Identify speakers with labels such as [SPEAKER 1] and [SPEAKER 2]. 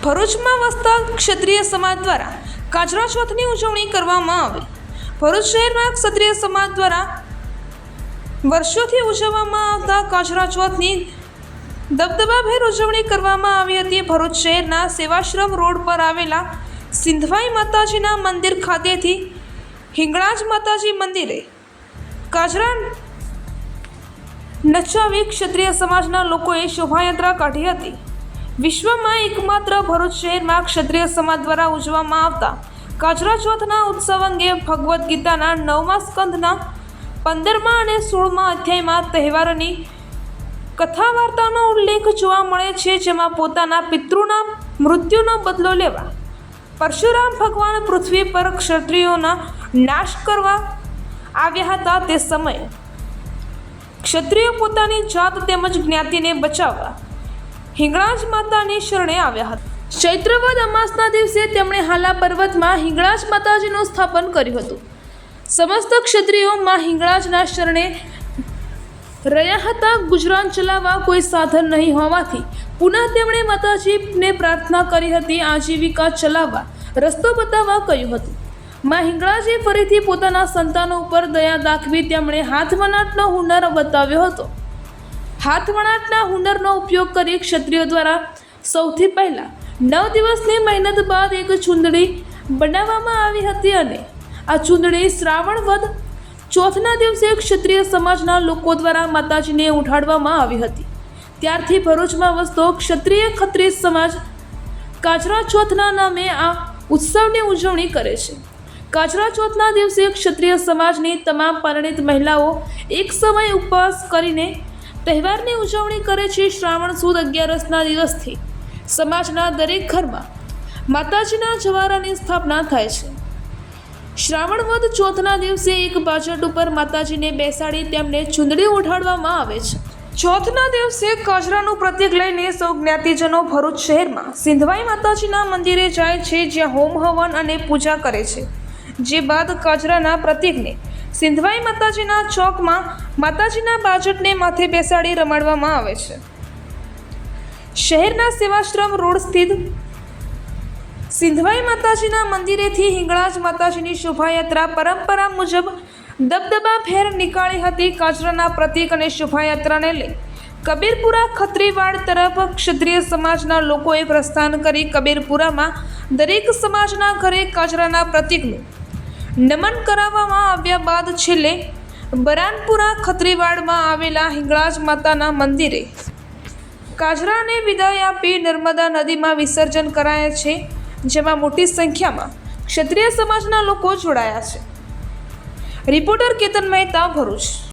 [SPEAKER 1] ભરૂચમાં વસતા ક્ષત્રિય સમાજ દ્વારા કાજરા ચોથની ઉજવણી કરવામાં આવી। ભરૂચ શહેરમાં ક્ષત્રિય સમાજ દ્વારા વર્ષોથી ઉજવવામાં આવતા કાજરા ચોથની દબદબાભેર ઉજવણી કરવામાં આવી હતી। ભરૂચ શહેરના સેવાશ્રમ રોડ પર આવેલા સિંધવાઈ માતાજીના મંદિર ખાતેથી હિંગળાજ માતાજી મંદિરે કાજરા નચાવી ક્ષત્રિય સમાજના લોકોએ શોભાયાત્રા કાઢી હતી। વિશ્વમાં એકમાત્ર ભરૂચ શહેરમાં ક્ષત્રિય સમાજ દ્વારા ઉજવવામાં આવતા કાજરા ચોથના ઉત્સવ અંગે ભગવદ્ ગીતાના 9મા સ્કંદના 15મા અને 16મા અધ્યાયમાં તહેવારોની કથા વાર્તાનો ઉલ્લેખ જોવા મળે છે, જેમાં પોતાના પિતૃના મૃત્યુનો બદલો લેવા પરશુરામ ભગવાન પૃથ્વી પર ક્ષત્રિયોના નાશ કરવા આવ્યા હતા। તે સમયે ક્ષત્રિયો પોતાની જાત તેમજ જ્ઞાતિને બચાવવા હિંગળાજ માતાની શરણે આવ્યા હતા। ચૈત્રવદ અમાસના દિવસે તેમણે હાલા પર્વતમાં હિંગળાજ માતાજીનું સ્થાપન કર્યું હતું। સમસ્ત ક્ષત્રિયો માં હિંગળાજના શરણે રહ્યા હતા। ગુજરાન ચલાવવા કોઈ સાધન નહીં હોવાથી પુનઃ તેમણે માતાજીને પ્રાર્થના કરી હતી। આજીવિકા ચલાવવા રસ્તો બતાવવા કહ્યું હતું। માં હિંગળાજે ફરીથી પોતાના સંતાનો ઉપર દયા દાખવી તેમણે હાથવણાટનો હુનર બતાવ્યો હતો। હાથવણાટના હુનરનો ઉપયોગ કરી ક્ષત્રિયો દ્વારા સૌથી પહેલા 9 દિવસની મહેનત બાદ એક ચૂંદડી બનાવવામાં આવી હતી અને આ ચૂંદડી શ્રાવણ વદ ચોથના દિવસે ક્ષત્રિય સમાજના લોકો દ્વારા માતાજીને ઉઠાડવામાં આવી હતી। ત્યારથી ભરૂચમાં વસતો ક્ષત્રિય ખત્રીજ સમાજ કાજરા ચોથના નામે આ ઉત્સવની ઉજવણી કરે છે। કાજરા ચોથના દિવસે ક્ષત્રિય સમાજની તમામ પરિણીત મહિલાઓ એક સમય ઉપવાસ કરીને તહેવારની ઉજવણી કરે છે। શ્રાવણ સુદ 11ના દિવસથી સમાજના દરેક ઘરમાં માતાજીના જવારાની સ્થાપના થાય છે। શ્રાવણ વદ ચોથના દિવસે એક બાજટ ઉપર માતાજીને બેસાડી તેમને ચૂંદડી ઉઠાડવામાં આવે છે। ચોથના દિવસે કાજરાનું પ્રતીક લઈને સૌ જ્ઞાતિજનો ભરૂચ શહેરમાં સિંધવાઈ માતાજીના મંદિરે જાય છે, જ્યાં હોમ હવન અને પૂજા કરે છે। જે બાદ કાજરાના પ્રતીકને સિંધવાઈ માતાજીના ચોકમાં માતાજીના બાજટને માથે બેસાડી રમાડવામાં આવે છે। શહેરના સેવાશ્રમ રોડ સ્થિત સિંધવાઈ માતાજીના મંદિરેથી હિંગળાજ માતાજીની શોભાયાત્રા પરંપરા મુજબ દબદબાભેર નીકાળી હતી। કાજરાના પ્રતીક અને શોભાયાત્રાને લઈ કબીરપુરા ખત્રીવાડ તરફ ક્ષત્રિય સમાજના લોકોએ પ્રસ્થાન કરી કબીરપુરામાં દરેક સમાજના ઘરે કાજરાના પ્રતીકનું નમન કરાવવામાં આવ્યા બાદ છેલ્લે બરાનપુરા ખત્રીવાડમાં આવેલા હિંગળાજ માતાના મંદિરે કાજરાને વિદાય આપી નર્મદા નદીમાં વિસર્જન કરાયા છે, જેમાં મોટી સંખ્યામાં ક્ષત્રિય સમાજના લોકો જોડાયા છે। રિપોર્ટર કેતન મહેતા, ભરૂચ।